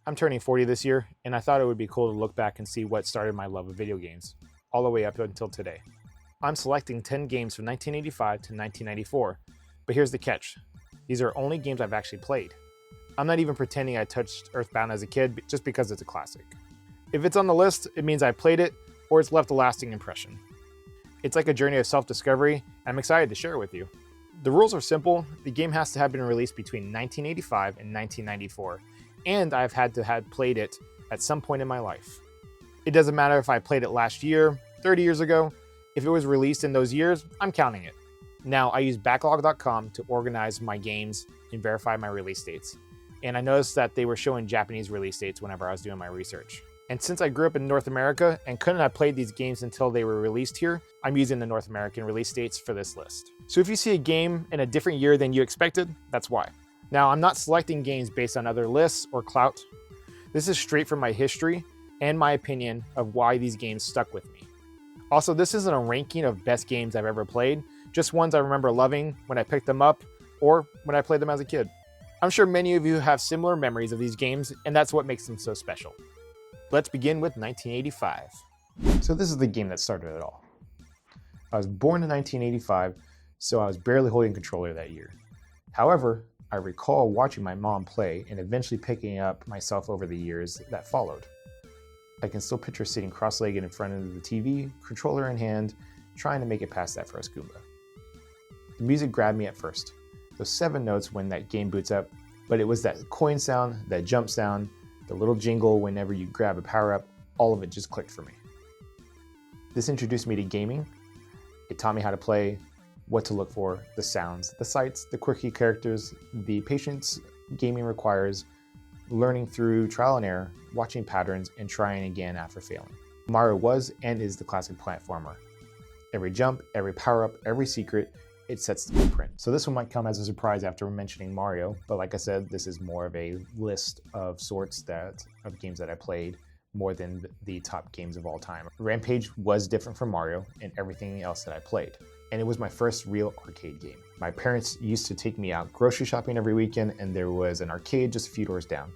I'm turning 40 this year, and I thought it would be cool to look back and see what started my love of video games, all the way up until today. I'm selecting 10 games from 1985 to 1994, but here's the catch. These are only games I've actually played. I'm not even pretending I touched Earthbound as a kid just because it's a classic. If it's on the list, it means I played it or it's left a lasting impression. It's like a journey of self-discovery, and I'm excited to share it with you. The rules are simple. The game has to have been released between 1985 and 1994, and I've had to have played it at some point in my life. It doesn't matter if I played it last year, 30 years ago. If it was released in those years, I'm counting it. Now, I use backlog.com to organize my games and verify my release dates. And I noticed that they were showing Japanese release dates whenever I was doing my research. And since I grew up in North America and couldn't have played these games until they were released here, I'm using the North American release dates for this list. So if you see a game in a different year than you expected, that's why. Now, I'm not selecting games based on other lists or clout. This is straight from my history and my opinion of why these games stuck with me. Also, this isn't a ranking of best games I've ever played, just ones I remember loving when I picked them up or when I played them as a kid. I'm sure many of you have similar memories of these games, and that's what makes them so special. Let's begin with 1985. So this is the game that started it all. I was born in 1985, so I was barely holding a controller that year. However, I recall watching my mom play and eventually picking up myself over the years that followed. I can still picture sitting cross-legged in front of the TV, controller in hand, trying to make it past that first Goomba. The music grabbed me at first. Those 7 notes when that game boots up, but it was that coin sound, that jump sound, the little jingle whenever you grab a power-up, all of it just clicked for me. This introduced me to gaming. It taught me how to play, what to look for, the sounds, the sights, the quirky characters, the patience gaming requires, learning through trial and error, watching patterns, and trying again after failing. Mario was and is the classic platformer. Every jump, every power-up, every secret, it sets the blueprint. So this one might come as a surprise after mentioning Mario, but like I said, this is more of a list of sorts of games that I played more than the top games of all time. Rampage was different from Mario and everything else that I played. And it was my first real arcade game. My parents used to take me out grocery shopping every weekend, and there was an arcade just a few doors down.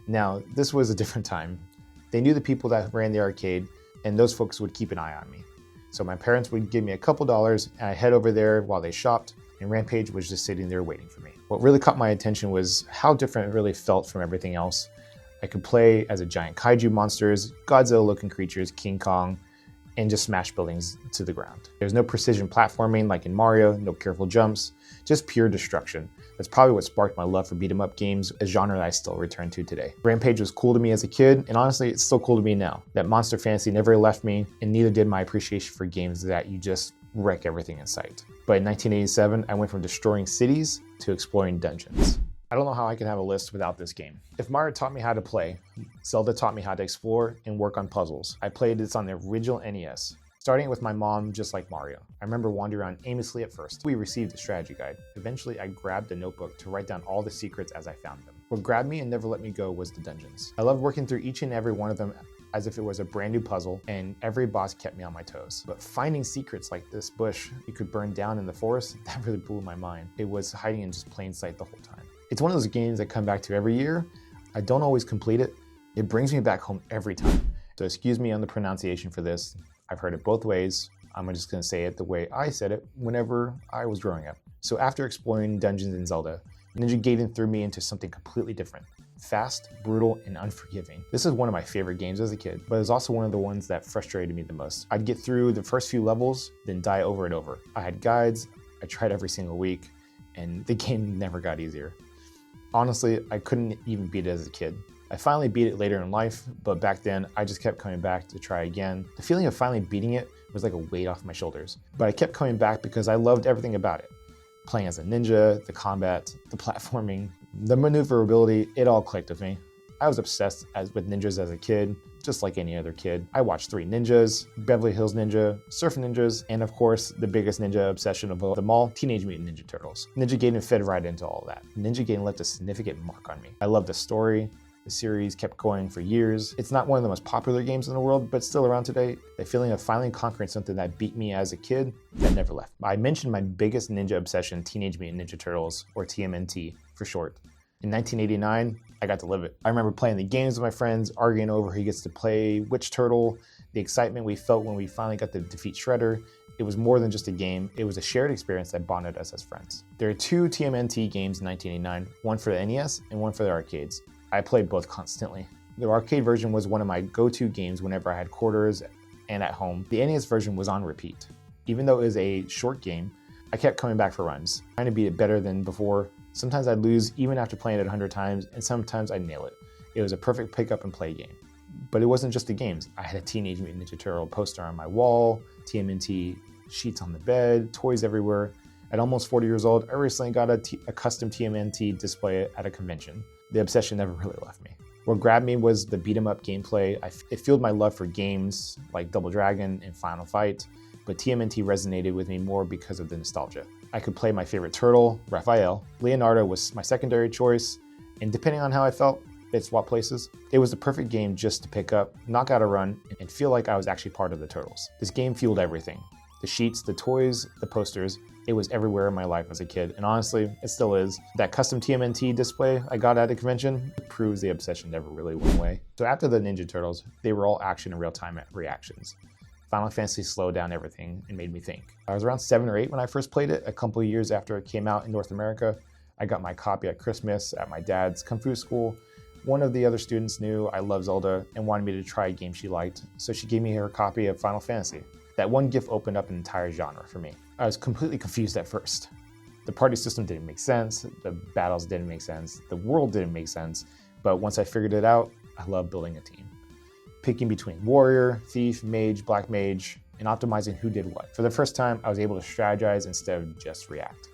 Now, this was a different time. They knew the people that ran the arcade, and those folks would keep an eye on me. So my parents would give me a couple dollars, and I'd head over there while they shopped, and Rampage was just sitting there waiting for me. What really caught my attention was how different it really felt from everything else. I could play as a giant kaiju monsters, Godzilla-looking creatures, King Kong, and just smash buildings to the ground. There's no precision platforming like in Mario, no careful jumps, just pure destruction. That's probably what sparked my love for beat-em-up games, a genre that I still return to today. Rampage was cool to me as a kid, and honestly, it's still cool to me now. That monster fantasy never left me, and neither did my appreciation for games that you just wreck everything in sight. But in 1987, I went from destroying cities to exploring dungeons. I don't know how I can have a list without this game. If Mario taught me how to play, Zelda taught me how to explore and work on puzzles. I played this on the original NES. Starting with my mom, just like Mario. I remember wandering around aimlessly at first. We received a strategy guide. Eventually, I grabbed a notebook to write down all the secrets as I found them. What grabbed me and never let me go was the dungeons. I loved working through each and every one of them as if it was a brand new puzzle, and every boss kept me on my toes. But finding secrets like this bush you could burn down in the forest, that really blew my mind. It was hiding in just plain sight the whole time. It's one of those games I come back to every year. I don't always complete it. It brings me back home every time. So excuse me on the pronunciation for this. I've heard it both ways. I'm just gonna say it the way I said it whenever I was growing up. So after exploring dungeons in Zelda, Ninja Gaiden threw me into something completely different. Fast, brutal, and unforgiving. This is one of my favorite games as a kid, but it's also one of the ones that frustrated me the most. I'd get through the first few levels, then die over and over. I had guides, I tried every single week, and the game never got easier. Honestly, I couldn't even beat it as a kid. I finally beat it later in life, but back then I just kept coming back to try again. The feeling of finally beating it was like a weight off my shoulders, but I kept coming back because I loved everything about it. Playing as a ninja, the combat, the platforming, the maneuverability, it all clicked with me. I was obsessed with ninjas as a kid, just like any other kid. I watched 3 Ninjas, Beverly Hills Ninja, Surf Ninjas, and of course, the biggest ninja obsession of them all, Teenage Mutant Ninja Turtles. Ninja Gaiden fit right into all that. Ninja Gaiden left a significant mark on me. I love the story. The series kept going for years. It's not one of the most popular games in the world, but still around today. The feeling of finally conquering something that beat me as a kid, that never left. I mentioned my biggest ninja obsession, Teenage Mutant Ninja Turtles, or TMNT for short. In 1989, I got to live it. I remember playing the games with my friends, arguing over who gets to play which turtle, the excitement we felt when we finally got to defeat Shredder. It was more than just a game, it was a shared experience that bonded us as friends. There are two TMNT games in 1989, one for the NES and one for the arcades. I played both constantly. The arcade version was one of my go-to games whenever I had quarters and at home. The NES version was on repeat. Even though it was a short game, I kept coming back for runs, trying to beat it better than before. Sometimes I'd lose even after playing it 100 times, and sometimes I'd nail it. It was a perfect pick up and play game. But it wasn't just the games. I had a Teenage Mutant Ninja Turtle poster on my wall, TMNT sheets on the bed, toys everywhere. At almost 40 years old, I recently got a custom TMNT display at a convention. The obsession never really left me. What grabbed me was the beat 'em up gameplay. It fueled my love for games like Double Dragon and Final Fight, but TMNT resonated with me more because of the nostalgia. I could play my favorite turtle, Raphael. Leonardo was my secondary choice, and depending on how I felt, they'd swap places. It was the perfect game just to pick up, knock out a run, and feel like I was actually part of the Turtles. This game fueled everything. The sheets, the toys, the posters, it was everywhere in my life as a kid, and honestly, it still is. That custom TMNT display I got at a convention proves the obsession never really went away. So after the Ninja Turtles, they were all action and real-time reactions. Final Fantasy slowed down everything and made me think. I was around 7 or 8 when I first played it. A couple of years after it came out in North America, I got my copy at Christmas at my dad's Kung Fu school. One of the other students knew I loved Zelda and wanted me to try a game she liked, so she gave me her copy of Final Fantasy. That one gift opened up an entire genre for me. I was completely confused at first. The party system didn't make sense, the battles didn't make sense, the world didn't make sense, but once I figured it out, I love building a team. Picking between warrior, thief, mage, black mage, and optimizing who did what. For the first time, I was able to strategize instead of just react.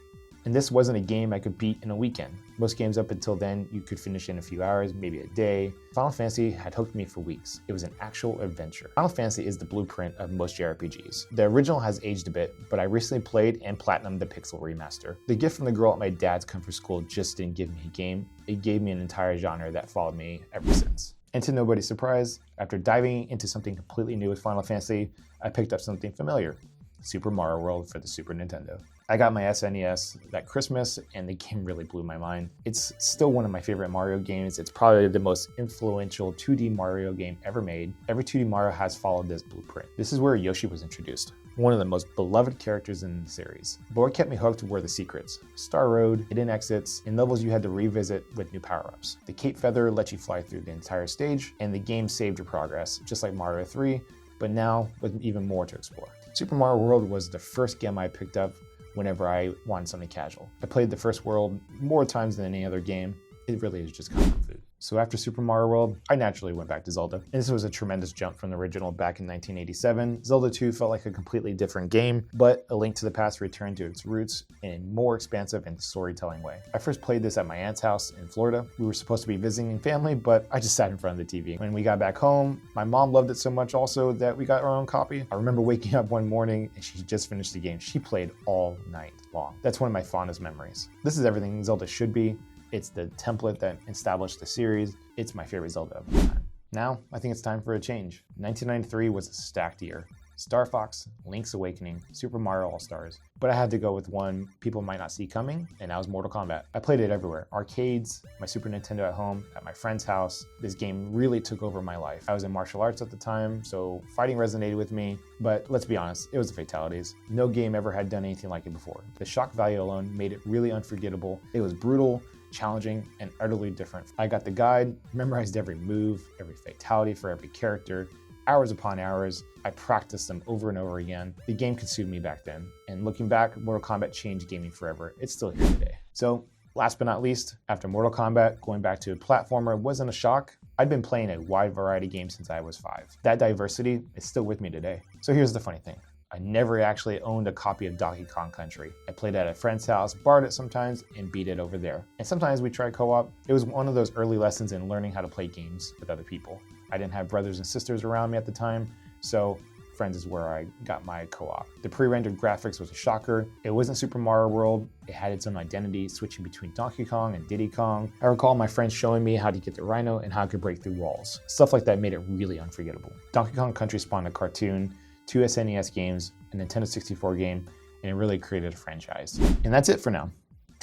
And this wasn't a game I could beat in a weekend. Most games up until then, you could finish in a few hours, maybe a day. Final Fantasy had hooked me for weeks. It was an actual adventure. Final Fantasy is the blueprint of most JRPGs. The original has aged a bit, but I recently played and platinumed the Pixel remaster. The gift from the girl at my dad's Kung Fu school just didn't give me a game. It gave me an entire genre that followed me ever since. And to nobody's surprise, after diving into something completely new with Final Fantasy, I picked up something familiar, Super Mario World for the Super Nintendo. I got my SNES that Christmas, and the game really blew my mind. It's still one of my favorite Mario games. It's probably the most influential 2D Mario game ever made. Every 2D Mario has followed this blueprint. This is where Yoshi was introduced, one of the most beloved characters in the series. But what kept me hooked were the secrets. Star Road, hidden exits, and levels you had to revisit with new power-ups. The Cape Feather let you fly through the entire stage, and the game saved your progress, just like Mario 3, but now with even more to explore. Super Mario World was the first game I picked up whenever I wanted something casual. I played the first world more times than any other game. It really is just comfort food. So after Super Mario World, I naturally went back to Zelda. And this was a tremendous jump from the original back in 1987. Zelda 2 felt like a completely different game, but A Link to the Past returned to its roots in a more expansive and storytelling way. I first played this at my aunt's house in Florida. We were supposed to be visiting family, but I just sat in front of the TV. When we got back home, my mom loved it so much also that we got our own copy. I remember waking up one morning and she just finished the game. She played all night long. That's one of my fondest memories. This is everything Zelda should be. It's the template that established the series. It's my favorite Zelda of all time. Now, I think it's time for a change. 1993 was a stacked year. Star Fox, Link's Awakening, Super Mario All-Stars. But I had to go with one people might not see coming, and that was Mortal Kombat. I played it everywhere. Arcades, my Super Nintendo at home, at my friend's house. This game really took over my life. I was in martial arts at the time, so fighting resonated with me. But let's be honest, it was the fatalities. No game ever had done anything like it before. The shock value alone made it really unforgettable. It was brutal, challenging, and utterly different. I got the guide, memorized every move, every fatality for every character, hours upon hours. I practiced them over and over again. The game consumed me back then. And looking back, Mortal Kombat changed gaming forever. It's still here today. So last but not least, after Mortal Kombat, going back to a platformer wasn't a shock. I'd been playing a wide variety of games since I was 5. That diversity is still with me today. So here's the funny thing. I never actually owned a copy of Donkey Kong Country. I played at a friend's house, borrowed it sometimes, and beat it over there. And sometimes we tried co-op. It was one of those early lessons in learning how to play games with other people. I didn't have brothers and sisters around me at the time, so friends is where I got my co-op. The pre-rendered graphics was a shocker. It wasn't Super Mario World. It had its own identity, switching between Donkey Kong and Diddy Kong. I recall my friends showing me how to get the Rhino and how I could break through walls. Stuff like that made it really unforgettable. Donkey Kong Country spawned a cartoon, 2 SNES games, a Nintendo 64 game, and it really created a franchise. And that's it for now.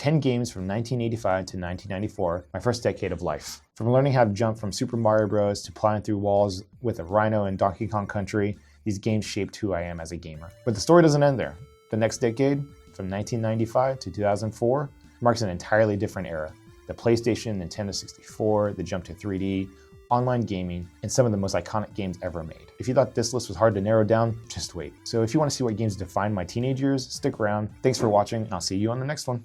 10 games from 1985 to 1994, my first decade of life. From learning how to jump from Super Mario Bros. To plowing through walls with a rhino in Donkey Kong Country, these games shaped who I am as a gamer. But the story doesn't end there. The next decade, from 1995 to 2004, marks an entirely different era. The PlayStation, Nintendo 64, the jump to 3D, online gaming, and some of the most iconic games ever made. If you thought this list was hard to narrow down, just wait. So if you want to see what games defined my teenage years, stick around. Thanks for watching, and I'll see you on the next one.